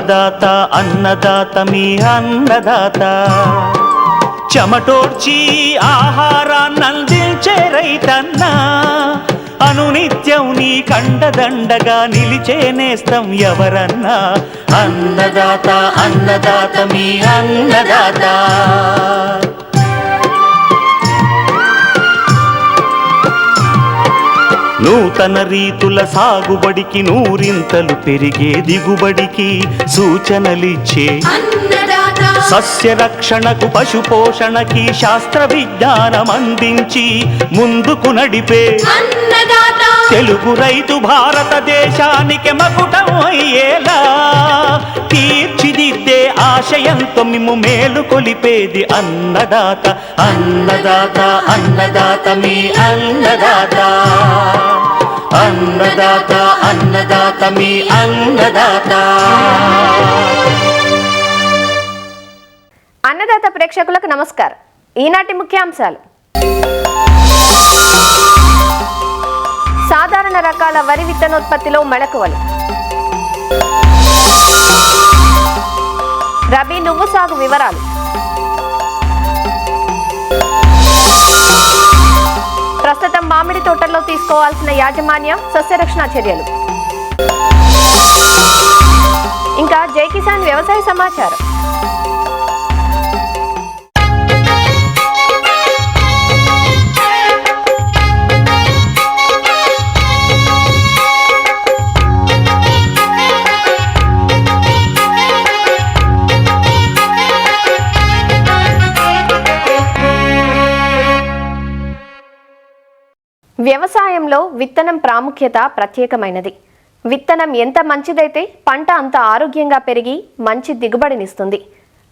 అన్నదాత అన్నదాత మీ అన్నదాత చెమటోడ్చి ఆహారాన్నందించే రైతన్న అనునిత్యం నీ కండదండగా నిలిచే నేస్తం ఎవరన్నా అన్నదాత అన్నదాత మీ అన్నదాత నూతన రీతుల సాగుబడికి నూరింతలు పెరిగే దిగుబడికి సూచనలిచ్చే సస్య రక్షణకు పశు పోషణకి శాస్త్ర విజ్ఞానం అందించి ముందుకు నడిపే తెలుగు రైతు భారతదేశానికి మకుటం అయ్యేలా తీర్చిదిద్దే ఆశయంతో మిమ్ము మేలు కొలిపేది అన్నదాత అన్నదాత అన్నదాత మీ అన్నదాత అన్నదాత అన్నదాత మీ అన్నదాత. అన్నదాత ప్రేక్షకులకు నమస్కారం. ఈనాటి ముఖ్యాంశాలు: సాధారణ రకాల వరి విత్తనోత్పత్తిలో మెళకువలు, రబీ నువ్వు సాగు వివరాలు, ప్రస్తుతం మామిడి తోటల్లో తీసుకోవాల్సిన యాజమాన్యం సస్యరక్షణ చర్యలు, ఇంకా జై కిసాన్ వ్యవసాయ సమాచారం. వ్యవసాయంలో విత్తనం ప్రాముఖ్యత ప్రత్యేకమైనది. విత్తనం ఎంత మంచిదైతే పంట అంత ఆరోగ్యంగా పెరిగి మంచి దిగుబడినిస్తుంది.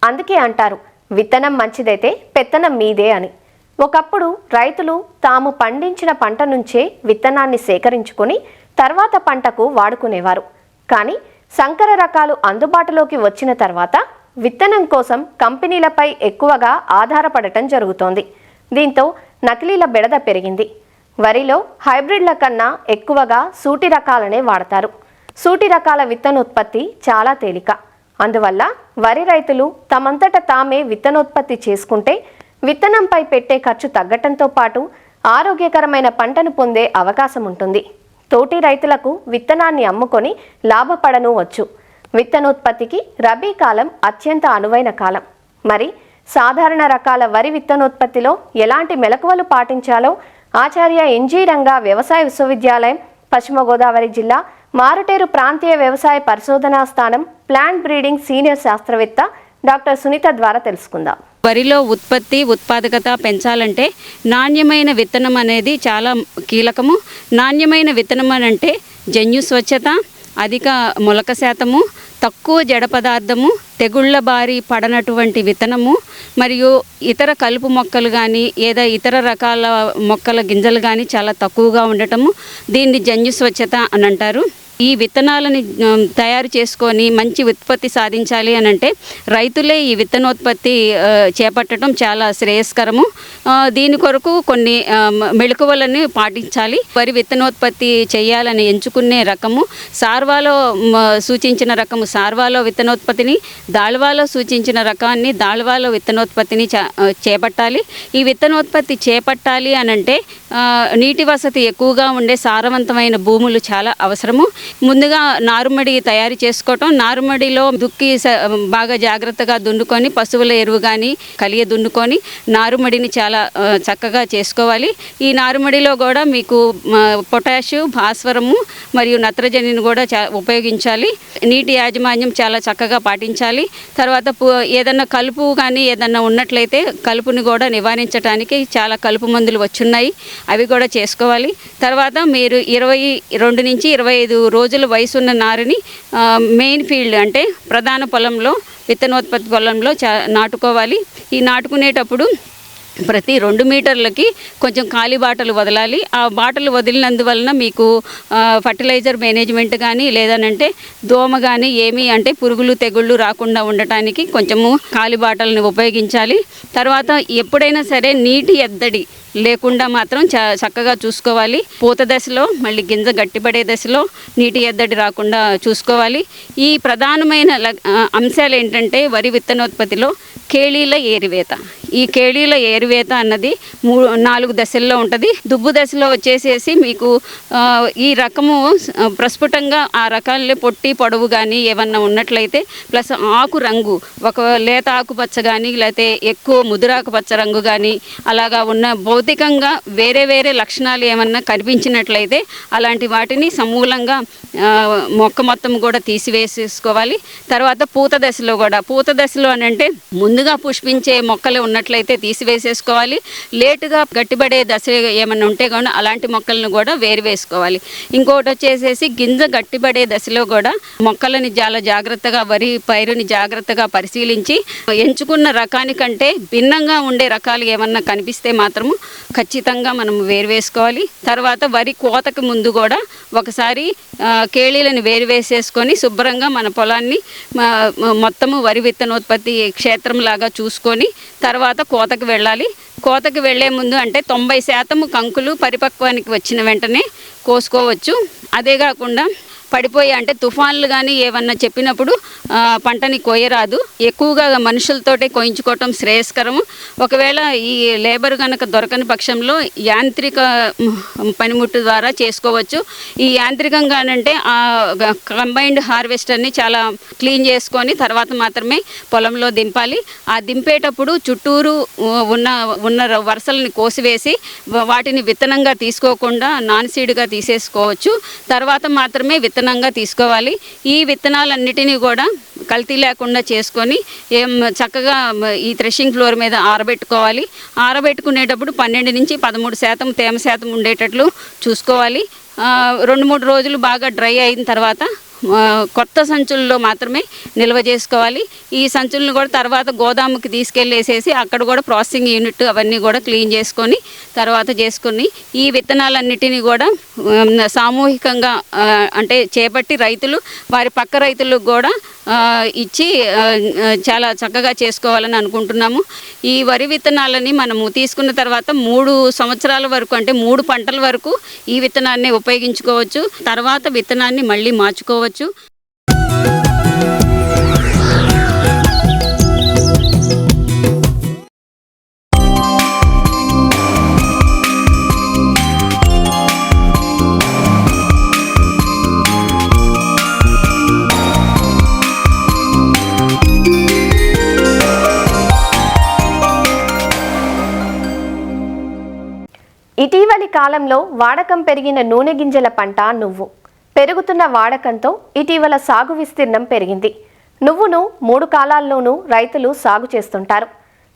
అందుకే అంటారు, విత్తనం మంచిదైతే పెత్తనం మీదే అని. ఒకప్పుడు రైతులు తాము పండించిన పంట నుంచే విత్తనాన్ని సేకరించుకొని తర్వాత పంటకు వాడుకునేవారు. కానీ సంకర రకాలు అందుబాటులోకి వచ్చిన తర్వాత విత్తనం కోసం కంపెనీలపై ఎక్కువగా ఆధారపడటం జరుగుతోంది. దీంతో నకిలీల బెడద పెరిగింది. వరిలో హైబ్రిడ్ల కన్నా ఎక్కువగా సూటి రకాలనే వాడతారు. సూటి రకాల విత్తనోత్పత్తి చాలా తేలిక. అందువల్ల వరి రైతులు తమంతట తామే విత్తనోత్పత్తి చేసుకుంటే విత్తనంపై పెట్టే ఖర్చు తగ్గటంతో పాటు ఆరోగ్యకరమైన పంటను పొందే అవకాశం ఉంటుంది. తోటి రైతులకు విత్తనాన్ని అమ్ముకొని లాభపడను వచ్చు. విత్తనోత్పత్తికి రబీ కాలం అత్యంత అనువైన కాలం. మరి సాధారణ రకాల వరి విత్తనోత్పత్తిలో ఎలాంటి మెలకువలు పాటించాలో ఆచార్య ఎన్జీ రంగా వ్యవసాయ విశ్వవిద్యాలయం, పశ్చిమ గోదావరి జిల్లా మారుటేరు ప్రాంతీయ వ్యవసాయ పరిశోధనా స్థానం ప్లాంట్ బ్రీడింగ్ సీనియర్ శాస్త్రవేత్త డాక్టర్ సునీత ద్వారా తెలుసుకుందాం. వరిలో ఉత్పాదకత పెంచాలంటే నాణ్యమైన విత్తనం అనేది చాలా కీలకము. నాణ్యమైన విత్తనం అంటే జన్యు స్వచ్ఛత, అధిక మొలక శాతము, తక్కువ జడ పదార్థము, తెగుళ్ల బారి పడనటువంటి విత్తనము, మరియు ఇతర కలుపు మొక్కలు కానీ ఏదో ఇతర రకాల మొక్కల గింజలు కానీ చాలా తక్కువగా ఉండటము, దీన్ని జన్యు స్వచ్ఛత అని అంటారు. ఈ విత్తనాలని తయారు చేసుకొని మంచి ఉత్పత్తి సాధించాలి అని అంటే రైతులే ఈ విత్తనోత్పత్తి చేపట్టడం చాలా శ్రేయస్కరము. దీని కొరకు కొన్ని మెళకువలను పాటించాలి. వరి విత్తనోత్పత్తి చేయాలని ఎంచుకునే రకము సార్వాలో సూచించిన రకము సార్వాలో విత్తనోత్పత్తిని, దాళ్వాలో సూచించిన రకాన్ని దాళ్వాలో విత్తనోత్పత్తిని చేపట్టాలి. ఈ విత్తనోత్పత్తి చేపట్టాలి అని అంటే నీటి వసతి ఎక్కువగా ఉండే సారవంతమైన భూములు చాలా అవసరము. ముందుగా నారుమడి తయారు చేసుకోవటం, నారుమడిలో దుక్కి బాగా జాగ్రత్తగా దున్నుకొని పశువుల ఎరువు కానీ కలియ దున్నుకొని నారుమడిని చాలా చక్కగా చేసుకోవాలి. ఈ నారుమడిలో కూడా మీకు పొటాషు, భాస్వరము మరియు నత్రజనిని కూడా ఉపయోగించాలి. నీటి యాజమాన్యం చాలా చక్కగా పాటించాలి. తర్వాత ఏదన్నా కలుపు కానీ ఏదన్నా ఉన్నట్లయితే కలుపుని కూడా నివారించడానికి చాలా కలుపు మందులు వచ్చున్నాయి, అవి కూడా చేసుకోవాలి. తర్వాత మీరు 22 నుంచి 25 రోజుల వయసున్న నారుని మెయిన్ ఫీల్డ్ అంటే ప్రధాన పొలంలో విత్తనోత్పత్తి పొలంలో నాటుకోవాలి. ఈ నాటుకునేటప్పుడు ప్రతి 2 మీటర్లకి కొంచెం ఖాళీ బాటలు వదలాలి. ఆ బాటలు వదిలినందువలన మీకు ఫర్టిలైజర్ మేనేజ్మెంట్ కానీ లేదనంటే దోమ కానీ ఏమీ అంటే పురుగులు తెగుళ్ళు రాకుండా ఉండటానికి కొంచెము ఖాళీ బాటలను ఉపయోగించాలి. తర్వాత ఎప్పుడైనా సరే నీటి ఎద్దడి లేకుండా మాత్రం చక్కగా చూసుకోవాలి. పూత దశలో మళ్ళీ గింజ గట్టిపడే దశలో నీటి ఎద్దడి రాకుండా చూసుకోవాలి. ఈ ప్రధానమైన అంశాలు ఏంటంటే వరి విత్తనోత్పత్తిలో కేళీల ఏరివేత. ఈ కేళీల ఏరివేత అన్నది 4 దశల్లో ఉంటుంది. దుబ్బు దశలో వచ్చేసేసి మీకు ఈ రకము ప్రస్ఫుటంగా ఆ రకాలే పొట్టి పొడవు కానీ ఏమన్నా ఉన్నట్లయితే ప్లస్ ఆకు రంగు ఒక లేత ఆకుపచ్చ కానీ లేకపోతే ఎక్కువ ముదురాకుపచ్చ రంగు కానీ అలాగా ఉన్న భౌతికంగా వేరే వేరే లక్షణాలు ఏమన్నా కనిపించినట్లయితే అలాంటి వాటిని సమూలంగా మొక్క మొత్తం కూడా తీసివేసేసుకోవాలి. తర్వాత పూత దశలో కూడా పూత దశలో అని అంటే ముందుగా పుష్పించే మొక్కలు ఉన్నట్లయితే తీసివేసేసుకోవాలి. లేటుగా గట్టిపడే దశ ఏమన్నా ఉంటే కూడా అలాంటి మొక్కలను కూడా వేరువేసుకోవాలి. ఇంకొకటి వచ్చేసేసి గింజ గట్టిపడే దశలో కూడా మొక్కలని చాలా జాగ్రత్తగా వరి పైరుని జాగ్రత్తగా పరిశీలించి ఎంచుకున్న రకానికంటే భిన్నంగా ఉండే రకాలు ఏమన్నా కనిపిస్తే మాత్రము ఖచ్చితంగా మనం వేరువేసుకోవాలి. తర్వాత వరి కోతకు ముందు కూడా ఒకసారి కేళీలను వేరువేసేసుకొని శుభ్రంగా మన పొలాన్ని మొత్తము వరి విత్తనోత్పత్తి క్షేత్రంలాగా చూసుకొని తర్వాత కోతకు వెళ్ళాలి. కోతకు వెళ్లే ముందు అంటే 90% కంకులు పరిపక్వానికి వచ్చిన వెంటనే కోసుకోవచ్చు. అదే కాకుండా పడిపోయి అంటే తుఫాన్లు కానీ ఏమన్నా చెప్పినప్పుడు పంటని కోయరాదు. ఎక్కువగా మనుషులతోటే కోయించుకోవటం శ్రేయస్కరము. ఒకవేళ ఈ లేబర్ కనుక దొరకని పక్షంలో యాంత్రిక పనిముట్టు ద్వారా చేసుకోవచ్చు. ఈ యాంత్రికంగానంటే ఆ కంబైన్డ్ హార్వెస్టర్ని చాలా క్లీన్ చేసుకొని తర్వాత మాత్రమే పొలంలో దింపాలి. ఆ దింపేటప్పుడు చుట్టూరు ఉన్న వరుసలని కోసివేసి వాటిని విత్తనంగా తీసుకోకుండా నాన్ సీడ్గా తీసేసుకోవచ్చు. తర్వాత మాత్రమే విత్తనంగా తీసుకోవాలి. ఈ విత్తనాలన్నిటినీ కూడా కల్తీ లేకుండా చేసుకొని చక్కగా ఈ థ్రెషింగ్ ఫ్లోర్ మీద ఆరబెట్టుకోవాలి. ఆరబెట్టుకునేటప్పుడు 12 నుంచి 13% తేమ శాతం ఉండేటట్లు చూసుకోవాలి. 2-3 రోజులు బాగా డ్రై అయిన తర్వాత కొత్త సంచుల్లో మాత్రమే నిల్వ చేసుకోవాలి. ఈ సంచులను కూడా తర్వాత గోదాముకి తీసుకెళ్ళేసేసి అక్కడ కూడా ప్రాసెసింగ్ యూనిట్ అవన్నీ కూడా క్లీన్ చేసుకొని తర్వాత చేసుకొని ఈ విత్తనాలన్నిటినీ కూడా సామూహికంగా అంటే చేపట్టి రైతులు వారి పక్క రైతులకు కూడా ఇచ్చి చాలా చక్కగా చేసుకోవాలని అనుకుంటున్నాము. ఈ వరి విత్తనాలని మనము తీసుకున్న తర్వాత 3 సంవత్సరాల వరకు అంటే 3 పంటల వరకు ఈ విత్తనాన్ని ఉపయోగించుకోవచ్చు. తర్వాత విత్తనాన్ని మళ్ళీ మార్చుకోవచ్చు. ఇటీవలి కాలంలో వాడకం పెరిగిన నూనె గింజల పంట నువ్వు. పెరుగుతున్న వాడకంతో ఇటీవల సాగు విస్తీర్ణం పెరిగింది. నువ్వును 3 కాలాల్లోనూ రైతులు సాగు చేస్తుంటారు.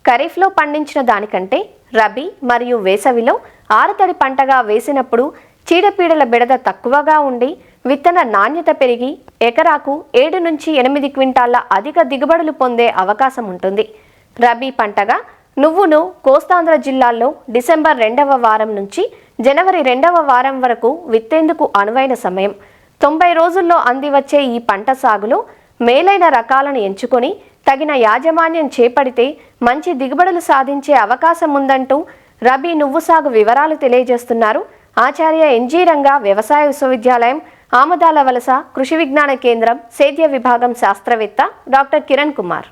ఖరీఫ్లో పండించిన దానికంటే రబీ మరియు వేసవిలో ఆరుతడి పంటగా వేసినప్పుడు చీడపీడల బెడద తక్కువగా ఉండి విత్తన నాణ్యత పెరిగి ఎకరాకు 7 నుంచి 8 క్వింటాళ్ల అధిక దిగుబడులు పొందే అవకాశం ఉంటుంది. రబీ పంటగా నువ్వును కోస్తాంధ్ర జిల్లాల్లో డిసెంబర్ 2వ వారం నుంచి జనవరి 2వ వారం వరకు విత్తేందుకు అనువైన సమయం. 90 రోజుల్లో అందివచ్చే ఈ పంట సాగులో మేలైన రకాలను ఎంచుకొని తగిన యాజమాన్యం చేపడితే మంచి దిగుబడులు సాధించే అవకాశం ఉందంటూ రబీ నువ్వు సాగు వివరాలు తెలియజేస్తున్నారు ఆచార్య ఎన్జీ రంగా వ్యవసాయ విశ్వవిద్యాలయం ఆమదాల వలస కృషి విజ్ఞాన కేంద్రం సేద్య విభాగం శాస్త్రవేత్త డాక్టర్ కిరణ్ కుమార్.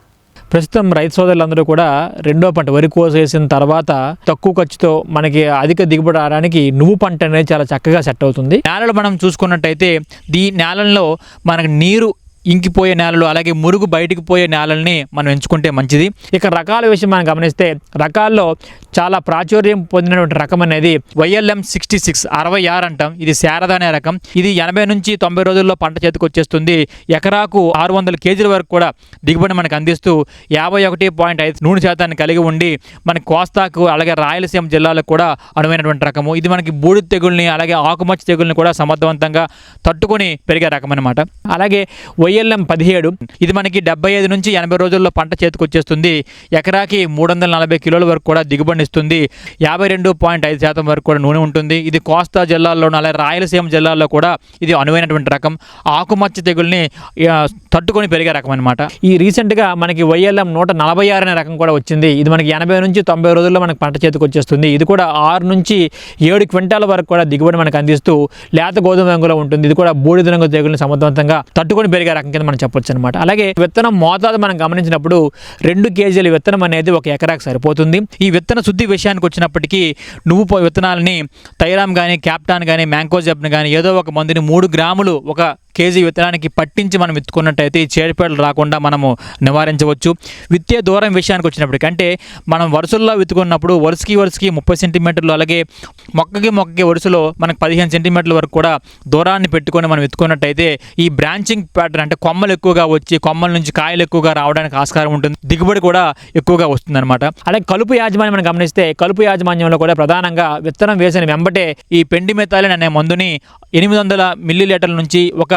ప్రస్తుతం రైతు సోదరులందరూ కూడా రెండో పంట వరి కోసేసిన తర్వాత తక్కువ ఖర్చుతో మనకి అధిక దిగుబడి రావడానికి నువ్వు పంట అనేది చాలా చక్కగా సెట్ అవుతుంది. నేలలు మనం చూసుకున్నట్టయితే ఈ నేలల్లో మనకు నీరు ఇంకిపోయే నేలలు అలాగే మురుగు బయటికి పోయే నేలల్ని మనం ఎంచుకుంటే మంచిది. ఇక రకాల విషయం మనం గమనిస్తే రకాల్లో చాలా ప్రాచుర్యం పొందినటువంటి రకం అనేది YLM 66 66 అంటాం. ఇది శారద అనే రకం. ఇది 80 నుంచి 90 రోజుల్లో పంట చేతికి వచ్చేస్తుంది. ఎకరాకు 600 కేజీల వరకు కూడా దిగుబడి మనకు అందిస్తూ 51.5 నూనె శాతాన్ని కలిగి ఉండి మనకి కోస్తాకు అలాగే రాయలసీమ జిల్లాలకు కూడా అనువైనటువంటి రకము. ఇది మనకి బూడిద తెగుల్ని అలాగే ఆకుమచ్చ తెగుల్ని కూడా సమర్థవంతంగా తట్టుకొని పెరిగే రకం అనమాట. అలాగే YLM 17 ఇది మనకి 75 నుంచి 80 రోజుల్లో పంట చేతికి వచ్చేస్తుంది. ఎకరాకి 340 కిలోల వరకు కూడా దిగుబడిని ఇస్తుంది. 52.5% వరకు కూడా నూనె ఉంటుంది. ఇది కోస్తా జిల్లాల్లోనూ అలాగే రాయలసీమ జిల్లాల్లో కూడా ఇది అనువైనటువంటి రకం. ఆకుమచ్చ తెగుల్ని తట్టుకొని పెరిగే రకం అనమాట. ఈ రీసెంట్గా మనకి YLM 146 అనే రకం కూడా వచ్చింది. ఇది మనకి 80 నుంచి 90 రోజుల్లో మనకి పంట చేతికి వచ్చేస్తుంది. ఇది కూడా 6 నుంచి 7 క్వింటాల వరకు కూడా దిగుబడి మనకు అందిస్తూ లేత గోధుమ రంగులో ఉంటుంది. ఇది కూడా బూడిద రంగు తెగుల్ని సమర్థవంతంగా తట్టుకొని పెరిగే రకం కింద మనం చెప్పొచ్చు అనమాట. అలాగే విత్తనం మోతాదు మనం గమనించినప్పుడు 2 కేజీల విత్తనం అనేది ఒక ఎకరాకు సరిపోతుంది. ఈ విత్తన శుద్ధి విషయానికి వచ్చినప్పటికీ నువ్వు విత్తనాలని థైరామ్ కానీ, క్యాప్టాన్ కానీ, మ్యాంకోజెబ్ని కానీ ఏదో ఒక మందుని 3 గ్రాములు ఒక కేజీ విత్తనానికి పట్టించి మనం విత్తుకున్నట్టయితే ఈ చీడపీడలు రాకుండా మనము నివారించవచ్చు. విత్తే దూరం విషయానికి వచ్చినప్పటికీ అంటే మనం వరుసల్లో విత్తుకున్నప్పుడు వరుసకి 30 సెంటీమీటర్లు, అలాగే మొక్కకి వరుసలో మనకు 15 సెంటీమీటర్ల వరకు కూడా దూరాన్ని పెట్టుకొని మనం విత్తుకున్నట్టయితే ఈ బ్రాంచింగ్ ప్యాటర్న్ అంటే కొమ్మలు ఎక్కువగా వచ్చి కొమ్మల నుంచి కాయలు ఎక్కువగా రావడానికి ఆస్కారం ఉంటుంది. దిగుబడి కూడా ఎక్కువగా వస్తుందన్నమాట. అలాగే కలుపు యాజమాన్యం మనం గమనిస్తే కలుపు యాజమాన్యంలో కూడా ప్రధానంగా విత్తనం వేసిన వెంబటే ఈ పెండిమెథాలిన్ అనే మందుని 800 మిల్లీలీటర్ల నుంచి ఒక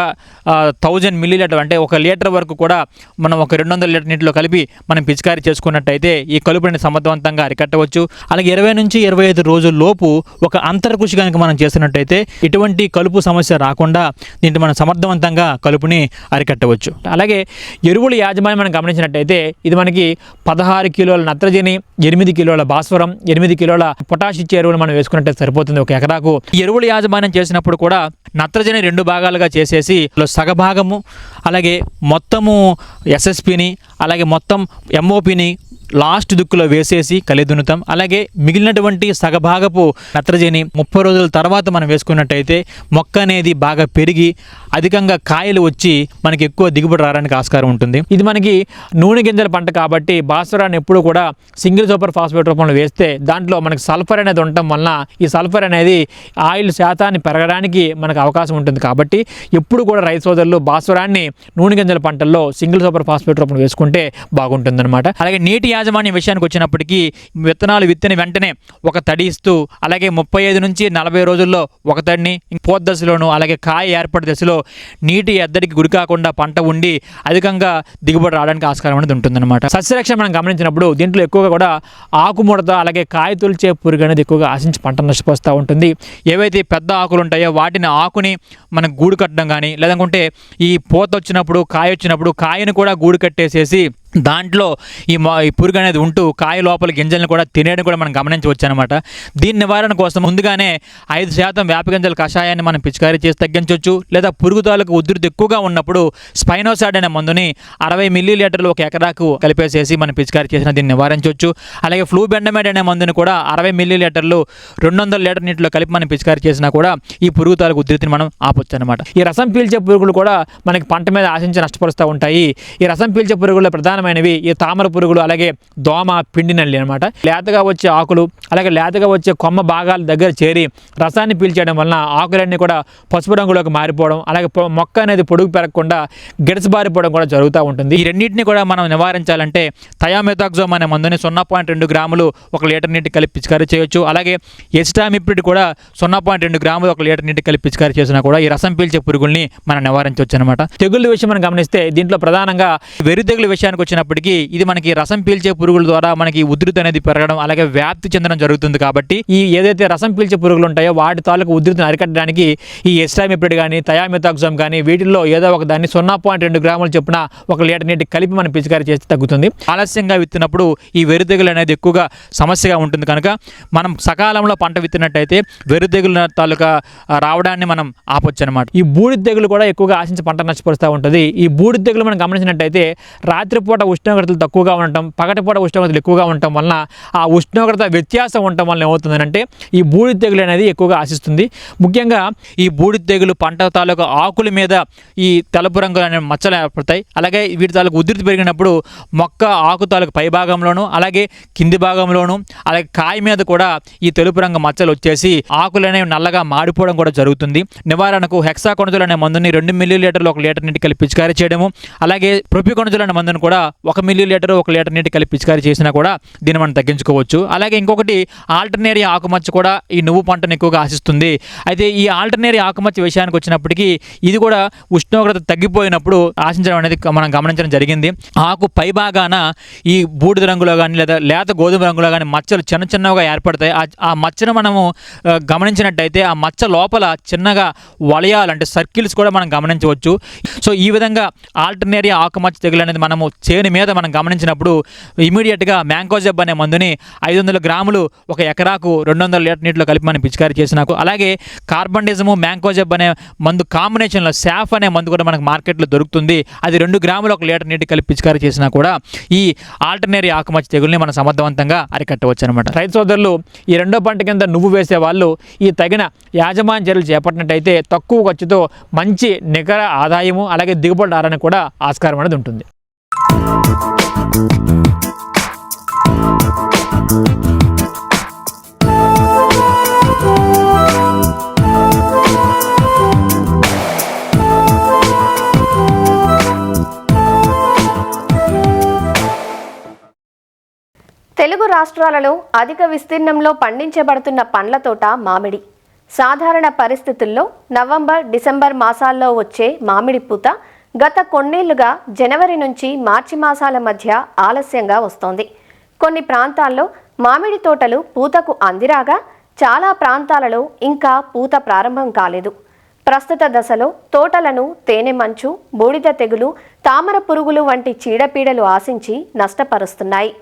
1000 మిల్లీలీటర్ అంటే 1 లీటర్ వరకు కూడా మనం ఒక 200 లీటర్ నీటిలో కలిపి మనం పిచికారీ చేసుకున్నట్టయితే ఈ కలుపుని సమర్థవంతంగా అరికట్టవచ్చు. అలాగే 20 నుంచి 25 రోజుల లోపు ఒక అంతర్కృషి కనుక మనం చేసినట్టయితే ఇటువంటి కలుపు సమస్య రాకుండా దీంట్లో మనం సమర్థవంతంగా కలుపుని అరికట్టవచ్చు. అలాగే ఎరువుల యాజమాన్యం మనం గమనించినట్టయితే ఇది మనకి 16 కిలోల నత్రజని, 8 కిలోల భాస్వరం, 8 కిలోల పొటాష్ ఇచ్చే ఎరువులు మనం వేసుకున్నట్టయితే సరిపోతుంది ఒక ఎకరాకు. ఈ ఎరువుల యాజమాన్యం చేసినప్పుడు కూడా నత్రజని 2 భాగాలుగా చేసేసి సగభాగము అలాగే మొత్తము SSPని అలాగే మొత్తం MOPని లాస్ట్ దుక్కులో వేసేసి కలిదునుతాం. అలాగే మిగిలినటువంటి సగభాగపు నత్రజని 30 రోజుల తర్వాత మనం వేసుకున్నట్టయితే మొక్క అనేది బాగా పెరిగి అధికంగా కాయలు వచ్చి మనకి ఎక్కువ దిగుబడి రావడానికి ఆస్కారం ఉంటుంది. ఇది మనకి నూనె గింజల పంట కాబట్టి భాస్వరాన్ని ఎప్పుడు కూడా సింగిల్ సూపర్ ఫాస్ఫేట్ రూపంలో వేస్తే దాంట్లో మనకి సల్ఫర్ అనేది ఉండటం వలన ఈ సల్ఫర్ అనేది ఆయిల్ శాతాన్ని పెరగడానికి మనకు అవకాశం ఉంటుంది. కాబట్టి ఎప్పుడు కూడా రైతు సోదరులు భాస్వరాన్ని నూనె గింజల పంటల్లో సింగిల్ సూపర్ ఫాస్ఫేట్ రూపంలో వేసుకుంటే బాగుంటుందన్నమాట. అలాగే నీటి యాజమాన్యం విషయానికి వచ్చినప్పటికీ విత్తనాలు విత్తిన వెంటనే ఒక తడి ఇస్తూ అలాగే 35 నుంచి 40 రోజుల్లో ఒక తడిని పోత దశలోను అలాగే కాయ ఏర్పడే దశలో నీటి ఎద్దడికి గురి కాకుండా పంట ఉండి అధికంగా దిగుబడి రావడానికి ఆస్కారం అనేది ఉంటుందన్నమాట. సస్యరక్షణ మనం గమనించినప్పుడు దీంట్లో ఎక్కువగా కూడా ఆకుముడత అలాగే కాయ తొలిచే పురుగు అనేది ఎక్కువగా ఆశించి పంట నష్టపోస్తూ ఉంటుంది. ఏవైతే పెద్ద ఆకులు ఉంటాయో వాటిని ఆకుని మనం గూడు కట్టడం కానీ లేదంటే ఈ పూత వచ్చినప్పుడు కాయ వచ్చినప్పుడు కాయను కూడా గూడు కట్టేసేసి దాంట్లో ఈ పురుగు అనేది ఉంటూ కాయ లోపల గింజలను కూడా తినేయడం కూడా మనం గమనించవచ్చు అనమాట. దీని నివారణ కోసం ముందుగానే 5% వేప గింజల కషాయాన్ని మనం పిచికారీ చేసి తగ్గించవచ్చు. లేదా పురుగు తాలూకు ఉధృతి ఎక్కువగా ఉన్నప్పుడు స్పైనోసాడ్ అనే మందుని 60 మిల్లీలీటర్లు ఒక ఎకరాకు కలిపేసేసి మనం పిచికారీ చేసిన దీన్ని నివారించవచ్చు. అలాగే ఫ్లూబెండమైడ్ అనే మందుని కూడా 60 మిల్లీలీటర్లు 200 లీటర్ నీటిలో కలిపి మనం పిచికారీ చేసినా కూడా ఈ పురుగు తాలూకు ఉధృతిని మనం ఆపొచ్చు అనమాట. ఈ రసం పీల్చే పురుగులు కూడా మనకి పంట మీద ఆశించి నష్టపరుస్తూ ఉంటాయి. ఈ రసం పీల్చే పురుగుల ప్రధానమైనవి ఈ తామర పురుగులు అలాగే దోమ, పిండి నల్లి అనమాట. లేతగా వచ్చే ఆకులు అలాగే లేతగా వచ్చే కొమ్మ భాగాల దగ్గర చేరి రసాన్ని పీల్చేయడం వలన ఆకులన్నీ కూడా పసుపు రంగులోకి మారిపోవడం అలాగే మొక్క అనేది పొడుగు పెరగకుండా గిడసబారిపోవడం కూడా జరుగుతూ ఉంటుంది. ఈ రెండింటిని కూడా మనం నివారించాలంటే థయామెథాక్సోమ్ అనే మందుని 0.2 గ్రాములు 1 లీటర్ నీటి కలిపి పిచికారీ చేయొచ్చు. అలాగే ఎసిటామిప్రిడ్ కూడా 0.2 గ్రాములు 1 లీటర్ నీటి కలిపి పిచికారీ చేసినా కూడా ఈ రసం పీల్చే పురుగుల్ని మనం నివారించవచ్చు అనమాట. తెగుళ్ళ విషయం మనం గమనిస్తే దీంట్లో ప్రధానంగా వెర్రి తెగులు విషయానికి వచ్చినప్పటికీ ఇది మనకి రసం పీల్చే పురుగుల ద్వారా మనకి ఉధృతి అనేది పెరగడం అలాగే వ్యాప్తి చెందడం జరుగుతుంది. కాబట్టి ఈ ఏదైతే రసం పీల్చే పురుగులు ఉంటాయో వాటి తాలూకు ఉధృతిని అరికట్టడానికి ఈ ఎసిటామిప్రిడ్ కానీ థయామెథాక్సోమ్ కానీ వీటిల్లో ఏదో ఒక దాన్ని 0.2 గ్రాములు చొప్పున 1 లీటర్ నీటికి కలిపి మనం పిచికారీ చేస్తే తగ్గుతుంది. ఆలస్యంగా విత్తినప్పుడు ఈ వెర్రి తెగులు అనేది ఎక్కువగా సమస్యగా ఉంటుంది కనుక మనం సకాలంలో పంట విత్తినట్టయితే వెర్రి తెగులు తాలూకా రావడాన్ని మనం ఆపొచ్చు అనమాట. ఈ బూడిద తెగులు కూడా ఎక్కువగా ఆశించి పంట నష్టపరుస్తూ ఉంటుంది. ఈ బూడిద తెగులు మనం గమనించినట్టయితే రాత్రిపూట ఉష్ణోగ్రతలు తక్కువగా ఉండటం పగటిపూట ఉష్ణోగ్రతలు ఎక్కువగా ఉండటం వలన ఆ ఉష్ణోగ్రత వ్యత్యాసం ఉండటం వలన ఏమవుతుందంటే ఈ బూడిద తెగులు అనేది ఎక్కువగా ఆశిస్తుంది. ముఖ్యంగా ఈ బూడిద తెగులు పంట తాలూకు ఆకుల మీద ఈ తెలుపు రంగు అనే మచ్చలు ఏర్పడతాయి. అలాగే వీటి తాలూకు ఉధృతి పెరిగినప్పుడు మొక్క ఆకు తాలూకు పై భాగంలోను అలాగే కింది భాగంలోను అలాగే కాయ మీద కూడా ఈ తెలుపు రంగు మచ్చలు వచ్చేసి ఆకులు అనేవి నల్లగా మాడిపోవడం కూడా జరుగుతుంది. నివారణకు హెక్సాకొనజోల్ అనే మందుని 2 మిల్లీలీటర్లు 1 లీటర్ నీటి కలిపి పిచికారీ చేయడము అలాగే ప్రొపికొనజోల్ అనే మందుని కూడా 1 మిల్లీలీటర్ 1 లీటర్ నీటి కలిపి పిచికారీ చేసినా కూడా దీన్ని మనం తగ్గించుకోవచ్చు. అలాగే ఇంకొకటి ఆల్టర్నేరియా ఆకుమచ్చ కూడా ఈ నువ్వు పంటను ఎక్కువగా ఆశిస్తుంది. అయితే ఈ ఆల్టర్నేరియా ఆకుమచ్చ విషయానికి వచ్చినప్పటికీ ఇది కూడా ఉష్ణోగ్రత తగ్గిపోయినప్పుడు ఆశించడం అనేది మనం గమనించడం జరిగింది. ఆకు పై భాగాన ఈ బూడిద రంగులో కానీ లేదా లేత గోధుమ రంగులో కానీ మచ్చలు చిన్నగా ఏర్పడతాయి. ఆ మచ్చను మనము గమనించినట్టయితే ఆ మచ్చ లోపల చిన్నగా వలయాలు అంటే సర్కిల్స్ కూడా మనం గమనించవచ్చు. సో ఈ విధంగా ఆల్టర్నేరియా ఆకుమచ్చ తెగులు అనేది మనము చేను మీద మనం గమనించినప్పుడు ఇమీడియట్గా మ్యాంకోజెబ్ అనే మందుని 500 గ్రాములు 1 ఎకరాకు 200 లీటర్ నీటిలో కలిపి మనం పిచికారీ చేసినాకు, అలాగే కార్బండిజము మ్యాంకోజెబ్ అనే మందు కాంబినేషన్లో శాఫ్ అనే మందు కూడా మనకు మార్కెట్లో దొరుకుతుంది. అది 2 గ్రాములు 1 లీటర్ నీటి కలిపి పిచికారీ చేసినా కూడా ఈ ఆల్టర్నేరియా ఆకుమచ్చ తెగుల్ని మనం సమర్థవంతంగా అరికట్టవచ్చు అనమాట. రైతు సోదరులు, ఈ రెండో పంట కింద నువ్వు వేసే వాళ్ళు ఈ తగిన యాజమాన్య చర్యలు చేపట్టినట్టయితే తక్కువ ఖర్చుతో మంచి నికర ఆదాయము అలాగే దిగుబడి రావడానికి కూడా ఆస్కారం అనేది ఉంటుంది. తెలుగు రాష్ట్రాలలో అధిక విస్తీర్ణంలో పండించబడుతున్న పండ్ల తోట మామిడి. సాధారణ పరిస్థితుల్లో నవంబర్, డిసెంబర్ మాసాల్లో వచ్చే మామిడి పూత గత కొన్నేళ్లుగా జనవరి నుంచి మార్చి మాసాల మధ్య ఆలస్యంగా వస్తోంది. కొన్ని ప్రాంతాల్లో మామిడి తోటలు పూతకు అందిరాగా చాలా ప్రాంతాలలో ఇంకా పూత ప్రారంభం కాలేదు. ప్రస్తుత దశలో తోటలను తేనె మంచు, బూడిద తెగులు, తామర పురుగులు వంటి చీడపీడలు ఆశించి నష్టపరుస్తున్నాయి.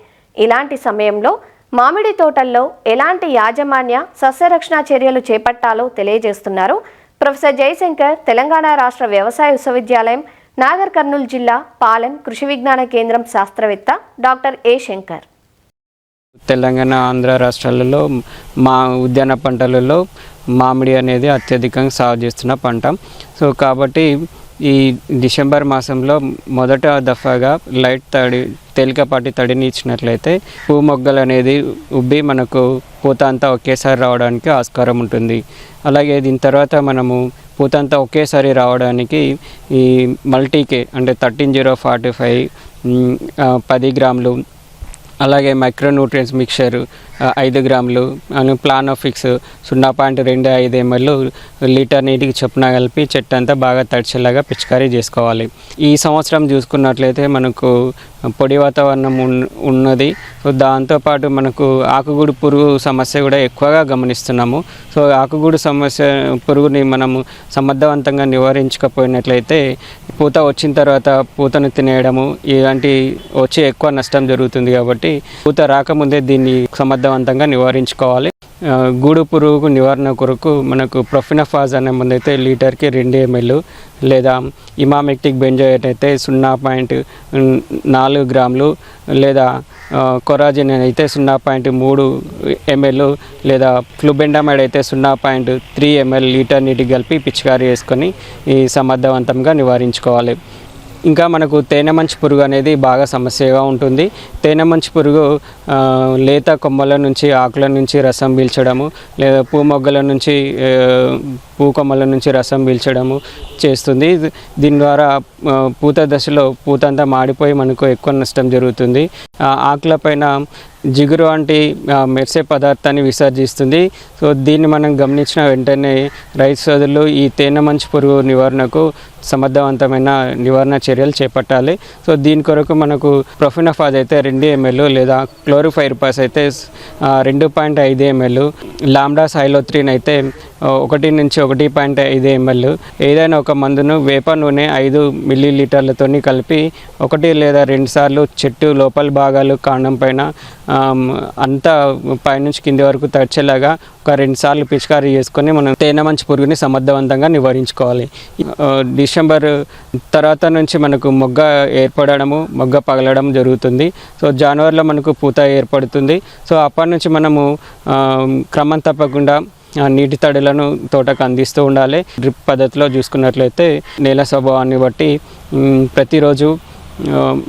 ఇలాంటి సమయంలో మామిడి తోటల్లో ఎలాంటి యాజమాన్య సస్యరక్షణ చర్యలు చేపట్టాలో తెలియజేస్తున్నారు ప్రొఫెసర్ జయశంకర్, తెలంగాణ రాష్ట్ర వ్యవసాయ విశ్వవిద్యాలయం, నాగర్ కర్నూలు జిల్లా పాలెం కృషి విజ్ఞాన కేంద్రం శాస్త్రవేత్త డాక్టర్ ఏ శంకర్. తెలంగాణ, ఆంధ్ర రాష్ట్రాలలో మా ఉద్యాన పంటలలో మామిడి అనేది అత్యధికంగా సాగు చేస్తున్న పంట. సో కాబట్టి ఈ డిసెంబర్ మాసంలో మొదట దఫాగా తేలికపాటి తడిని ఇచ్చినట్లయితే పువ్వు మొగ్గలు అనేది ఉబ్బి మనకు పూత అంతా ఒకేసారి రావడానికి ఆస్కారం ఉంటుంది. అలాగే దీని తర్వాత మనము పూత అంతా ఒకేసారి రావడానికి ఈ మల్టీకే అంటే 13045 10 గ్రాములు, అలాగే మైక్రోన్యూట్రియన్స్ మిక్చర్ 5 గ్రాములు, ప్లానోఫిక్స్ 0.25 ml లీటర్ నీటికి చొప్పున కలిపి చెట్టు అంతా బాగా తడిచేలాగా పిచికారీ చేసుకోవాలి. ఈ సంవత్సరం చూసుకున్నట్లయితే మనకు పొడి వాతావరణం ఉన్నది. సో దాంతోపాటు మనకు ఆకుగూడు పురుగు సమస్య కూడా ఎక్కువగా గమనిస్తున్నాము. సో ఆకుగూడు పురుగుని మనము సమర్థవంతంగా నివారించకపోయినట్లయితే పూత వచ్చిన తర్వాత పూతను తినేయడము ఇలాంటి వచ్చి ఎక్కువ నష్టం జరుగుతుంది. కాబట్టి పూత రాకముందే దీన్ని సమర్థవంతంగా నివారించుకోవాలి. గూడు పురుగు నివారణ కొరకు మనకు ప్రొఫినఫాజ్ అనే మందు అయితే లీటర్కి 2 ml, లేదా ఇమామెక్టిక్ బెంజోయేట్ అయితే 0.4 గ్రాములు, లేదా కొరాజిన్ అయితే 0.3 ml, లేదా ఫ్లూబెండమైడ్ అయితే 0.3 ml లీటర్ నీటికి కలిపి పిచికారీ చేసుకొని ఈ సమర్థవంతంగా నివారించుకోవాలి. ఇంకా మనకు తేనె మంచు పురుగు అనేది బాగా సమస్యగా ఉంటుంది. తేనె మంచు పురుగు లేత కొమ్మల నుంచి, ఆకుల నుంచి రసం పీల్చడము, లేదా మొగ్గల నుంచి కొమ్మల నుంచి రసం పీల్చడము చేస్తుంది. దీని ద్వారా పూత దశలో పూత అంతా మాడిపోయి మనకు ఎక్కువ నష్టం జరుగుతుంది. ఆకులపైన జిగురు వంటి మెరిసే పదార్థాన్ని విసర్జిస్తుంది. సో దీన్ని మనం గమనించిన వెంటనే రైతు సోదరులు ఈ తేనె మంచు పురుగు నివారణకు సమర్థవంతమైన నివారణ చర్యలు చేపట్టాలి. సో దీని కొరకు మనకు ప్రొఫినఫాజ్ అయితే 2 ml, లేదా క్లోరిఫైరిపాస్ అయితే 2.5 ml, లాంబ్డా సైలోత్రిన్ అయితే 1 నుంచి 1.5 ml, ఏదైనా ఒక మందును వేప నూనె 5 మిల్లీలీటర్లతో కలిపి 1 లేదా 2 సార్లు చెట్టు లోపల భాగాలు, కాండం పైన అంతా పైనుంచి కింది వరకు తడిచేలాగా ఒక 2 సార్లు పిచికారీ చేసుకొని మనం తేనె మంచు పురుగుని సమర్థవంతంగా నివారించుకోవాలి. డిసెంబర్ తర్వాత నుంచి మనకు మొగ్గ ఏర్పడము, మొగ్గ పగలడం జరుగుతుంది. సో జనవరిలో మనకు పూత ఏర్పడుతుంది. సో అప్పటి నుంచి మనము క్రమం తప్పకుండా నీటి తడులను తోటకు అందిస్తూ ఉండాలి. డ్రిప్ పద్ధతిలో చూసుకున్నట్లయితే నేల స్వభావాన్ని బట్టి ప్రతిరోజు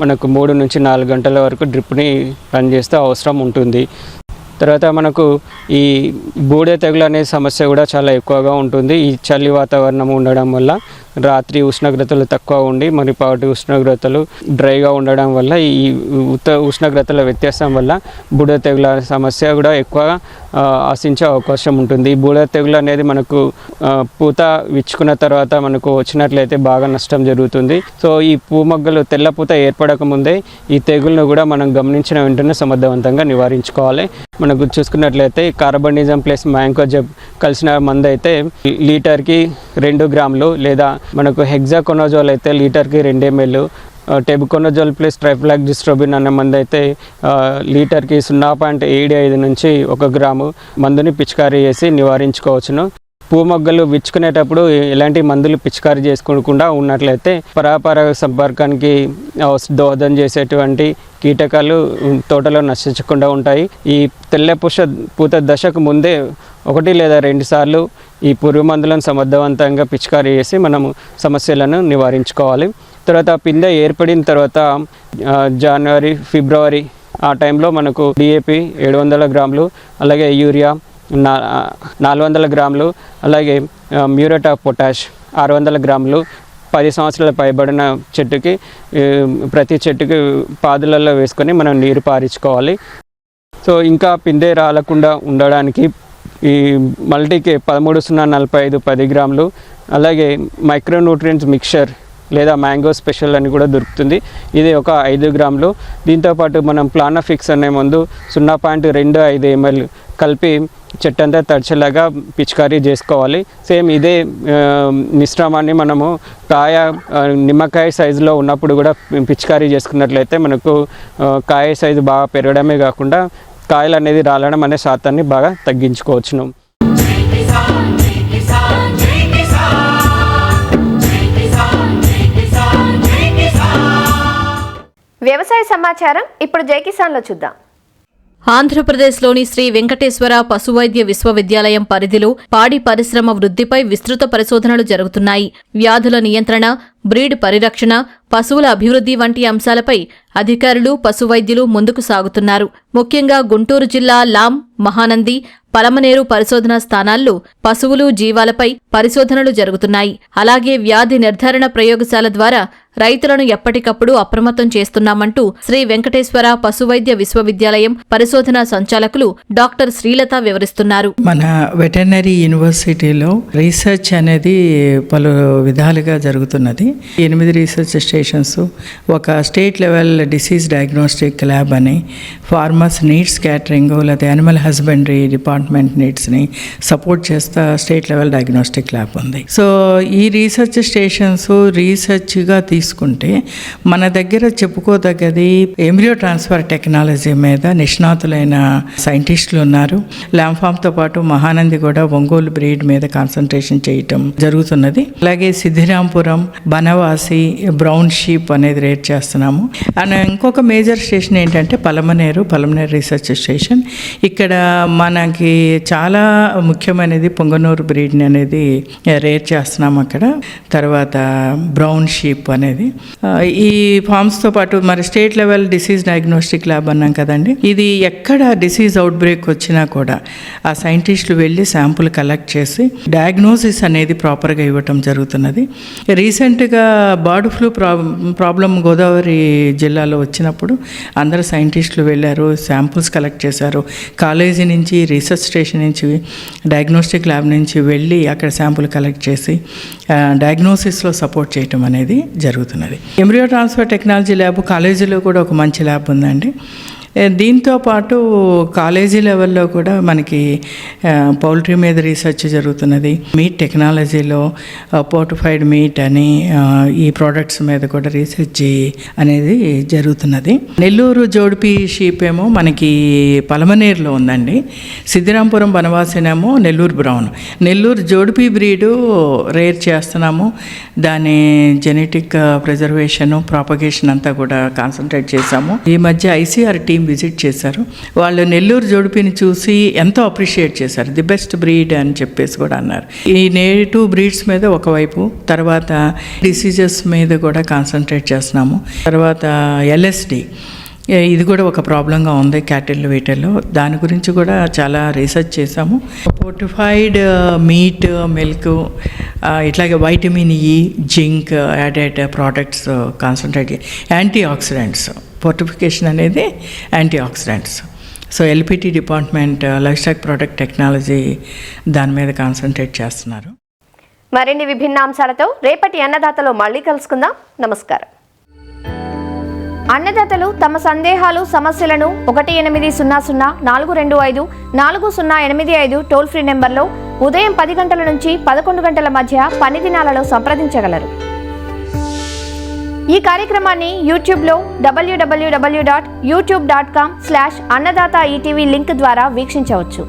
మనకు 3 నుంచి 4 గంటల వరకు డ్రిప్ని రన్ చేస్తే అవసరం ఉంటుంది. తర్వాత మనకు ఈ బూడిద తెగులు అనే సమస్య కూడా చాలా ఎక్కువగా ఉంటుంది ఈ చలి వాతావరణం ఉండడం వల్ల. రాత్రి ఉష్ణోగ్రతలు తక్కువ ఉండి మరి పగటి ఉష్ణోగ్రతలు డ్రైగా ఉండడం వల్ల ఈ ఉష్ణోగ్రతల వ్యత్యాసం వల్ల బూడిద తెగుల సమస్య కూడా ఎక్కువగా ఆశించే అవకాశం ఉంటుంది. ఈ బూడిద తెగులు అనేది మనకు పూత విచ్చుకున్న తర్వాత మనకు వచ్చినట్లయితే బాగా నష్టం జరుగుతుంది. సో ఈ మొగ్గలు తెల్ల పూత ఏర్పడక ముందే ఈ తెగులను కూడా మనం గమనించిన వెంటనే సమర్థవంతంగా నివారించుకోవాలి. మనకు చూసుకున్నట్లయితే కార్బనిజం ప్లస్ మ్యాంకోజెబ్ కలిసిన మందు అయితే లీటర్కి 2 గ్రాములు, లేదా మనకు హెగ్జాకొనజోల్ అయితే లీటర్కి 2 ml, టెబుకొనజోల్ ప్లస్ ట్రైఫ్లాగ్జిస్ట్రోబిన్ అనే మందు అయితే లీటర్కి 0.75 నుంచి 1 గ్రాము మందుని పిచికారీ చేసి నివారించుకోవచ్చును. మొగ్గలు విచ్చుకునేటప్పుడు ఎలాంటి మందులు పిచికారీ చేసుకోకుండా ఉన్నట్లయితే పరాపరాగ సంపర్కానికి దోహదం చేసేటువంటి కీటకాలు తోటలో నశించకుండా ఉంటాయి. ఈ తెల్ల పూత దశకు ముందే 1 లేదా 2 సార్లు ఈ పురుగు మందులను సమర్థవంతంగా పిచికారీ చేసి మనము సమస్యలను నివారించుకోవాలి. తర్వాత పిందె ఏర్పడిన తర్వాత జనవరి, ఫిబ్రవరి ఆ టైంలో మనకు డిఏపి 700 గ్రాములు, అలాగే యూరియా 400 గ్రాములు, అలాగే మ్యూరేట్ ఆఫ్ పొటాష్ 600 గ్రాములు 10 సంవత్సరాల పైబడిన చెట్టుకి ప్రతి చెట్టుకి పాదులలో వేసుకొని మనం నీరు పారించుకోవాలి. సో ఇంకా పిందె రాలకుండా ఉండడానికి ఈ మల్టీకి 13-0-45 10 గ్రాములు, అలాగే మైక్రోన్యూట్రియంట్స్ మిక్చర్ లేదా మ్యాంగో స్పెషల్ అని కూడా దొరుకుతుంది, ఇది ఒక 5 గ్రాములు. దీంతోపాటు మనం ప్లానాఫిక్స్ అనే మందు 0.25 ml కలిపి చెట్టంతా తడిచేలాగా పిచికారీ చేసుకోవాలి. సేమ్ ఇదే మిశ్రమాన్ని మనము నిమ్మకాయ సైజులో ఉన్నప్పుడు కూడా పిచికారీ చేసుకున్నట్లయితే మనకు కాయ సైజు బాగా పెరగడమే కాకుండా కాయలు అనేది రాలడం అనే శాతాన్ని బాగా తగ్గించుకోవచ్చును. వ్యవసాయ సమాచారం ఇప్పుడు జై కిసాన్లో చూద్దాం. ఆంధ్రప్రదేశ్లోని శ్రీ వెంకటేశ్వర పశువైద్య విశ్వవిద్యాలయం పరిధిలో పాడి పరిశ్రమ వృద్ధిపై విస్తృత పరిశోధనలు జరుగుతున్నాయి. వ్యాధుల నియంత్రణ, బ్రీడ్ పరిరక్షణ, పశువుల అభివృద్ధి వంటి అంశాలపై అధికారులు, పశువైద్యులు ముందుకు సాగుతున్నారు. ముఖ్యంగా గుంటూరు జిల్లా లాం, మహానంది, పలమనేరు పరిశోధనా స్థానాల్లో పశువులు, జీవాలపై పరిశోధనలు జరుగుతున్నాయి. అలాగే వ్యాధి నిర్ధారణ ప్రయోగశాల ద్వారా రైతులను ఎప్పటికప్పుడు అప్రమత్తం చేస్తున్నామంటూ శ్రీ వెంకటేశ్వర పశువైద్య విశ్వవిద్యాలయం పరిశోధనా సంచాలకులు డాక్టర్ శ్రీలత వివరిస్తున్నారు. మన వెటర్నరీ యూనివర్సిటీలో రీసెర్చ్ అనేది పలు విధాలుగా జరుగుతున్నది. 8 రీసెర్చ్ స్టేషన్స్, ఒక state level disease diagnostic lab అని, ఫార్మర్స్ నీడ్స్ క్యాటరింగ్ లేదా యానిమల్ హస్బెండరీ డిపార్ట్మెంట్ నీడ్స్ని సపోర్ట్ చేస్తా స్టేట్ లెవెల్ డయాగ్నోస్టిక్ ల్యాబ్ ఉంది. సో ఈ రీసెర్చ్ స్టేషన్స్ రీసెర్చ్గా తీసుకుంటే మన దగ్గర చెప్పుకోదగ్గది ఎంబ్రియో ట్రాన్స్ఫర్ టెక్నాలజీ మీద నిష్ణాతులైన సైంటిస్టులు ఉన్నారు. ల్యాంఫామ్తో పాటు మహానంది కూడా ఒంగోలు బ్రీడ్ మీద కాన్సన్ట్రేషన్ చేయటం జరుగుతున్నది. అలాగే సిద్ధిరాంపురం, బనవాసి, బ్రౌన్ షీప్ అనేది రేట్ చేస్తున్నాము. అండ్ ఇంకొక మేజర్ స్టేషన్ ఏంటంటే పలమనేరు రీసెర్చ్ స్టేషన్. ఇక్కడ మనకి చాలా ముఖ్యమైనది పొంగనూరు బ్రీడ్ అనేది రేట్ చేస్తున్నాము అక్కడ. తర్వాత బ్రౌన్ షీప్ అనేది. ఈ ఫార్మ్స్తో పాటు మరి state level disease diagnostic lab అన్నాం కదండి, ఇది ఎక్కడ డిసీజ్ అవుట్ బ్రేక్ వచ్చినా కూడా ఆ సైంటిస్టులు వెళ్ళి శాంపుల్ కలెక్ట్ చేసి డయాగ్నోసిస్ అనేది ప్రాపర్గా ఇవ్వటం జరుగుతున్నది. రీసెంట్గా బర్డ్ ఫ్లూ ప్రాబ్లం గోదావరి జిల్లాలో వచ్చినప్పుడు అందరు సైంటిస్టులు వెళ్ళారు, శాంపుల్స్ కలెక్ట్ చేశారు. కాలేజీ నుంచి, రీసెర్చ్ స్టేషన్ నుంచి, డయాగ్నోస్టిక్ ల్యాబ్ నుంచి వెళ్ళి అక్కడ శాంపుల్ కలెక్ట్ చేసి డయాగ్నోసిస్లో సపోర్ట్ చేయటం అనేది జరుగుతున్నది. ఎంబ్రియో ట్రాన్స్ఫర్ టెక్నాలజీ ల్యాబ్ కాలేజీలో కూడా ఒక మంచి ల్యాబ్ ఉందండి. దీంతో పాటు కాలేజీ లెవెల్లో కూడా మనకి పౌల్ట్రీ మీద రీసెర్చ్ జరుగుతున్నది. మీట్ టెక్నాలజీలో పోర్టిఫైడ్ మీట్ అని ఈ ప్రోడక్ట్స్ మీద కూడా రీసెర్చ్ అనేది జరుగుతున్నది. నెల్లూరు జోడిపి షీప్ ఏమో మనకి పలమనేరులో ఉందండి. సిద్ధిరాంపురం బనవాసినేమో Nellore brown. Nellore Jodipi breed rear చేస్తున్నాము. దాని జెనెటిక్ ప్రిజర్వేషన్, ప్రాపగేషన్ అంతా కూడా కాన్సన్ట్రేట్ చేశాము. ఈ మధ్య ఐసీఆర్ టీం విజిట్ చేశారు. వాళ్ళు నెల్లూరు జోడిపిని చూసి ఎంతో అప్రిషియేట్ చేశారు. ది బెస్ట్ బ్రీడ్ అని చెప్పేసి కూడా అన్నారు. ఈ నేటివ్ బ్రీడ్స్ మీద ఒకవైపు, తర్వాత డిసీజెస్ మీద కూడా కాన్సన్ట్రేట్ చేస్తున్నాము. తర్వాత ఎల్ఎస్డి, ఇది కూడా ఒక ప్రాబ్లంగా ఉంది క్యాటిల్ వీటిల్లో. దాని గురించి కూడా చాలా రీసెర్చ్ చేశాము. పోర్టిఫైడ్ మీట్, మిల్క్, ఇట్లాగే vitamin E, zinc added products concentrate, antioxidants, fortification అనేది antioxidants. So LPT department livestock product technology దాని మీద కాన్సన్ట్రేట్ చేస్తున్నారు. మరిన్ని విభిన్న అంశాలతో రేపటి అన్నదాతలో మళ్ళీ కలుసుకుందాం. నమస్కారం. అన్నదాతలు తమ సందేహాలు, సమస్యలను 1800-425-4085 టోల్ ఫ్రీ నెంబర్లో ఉదయం 10 గంటల నుంచి 11 గంటల మధ్య పని దినాలలో సంప్రదించగలరు. ఈ కార్యక్రమాన్ని యూట్యూబ్లో www.youtube.com/annadaata ETV లింక్ ద్వారా వీక్షించవచ్చు.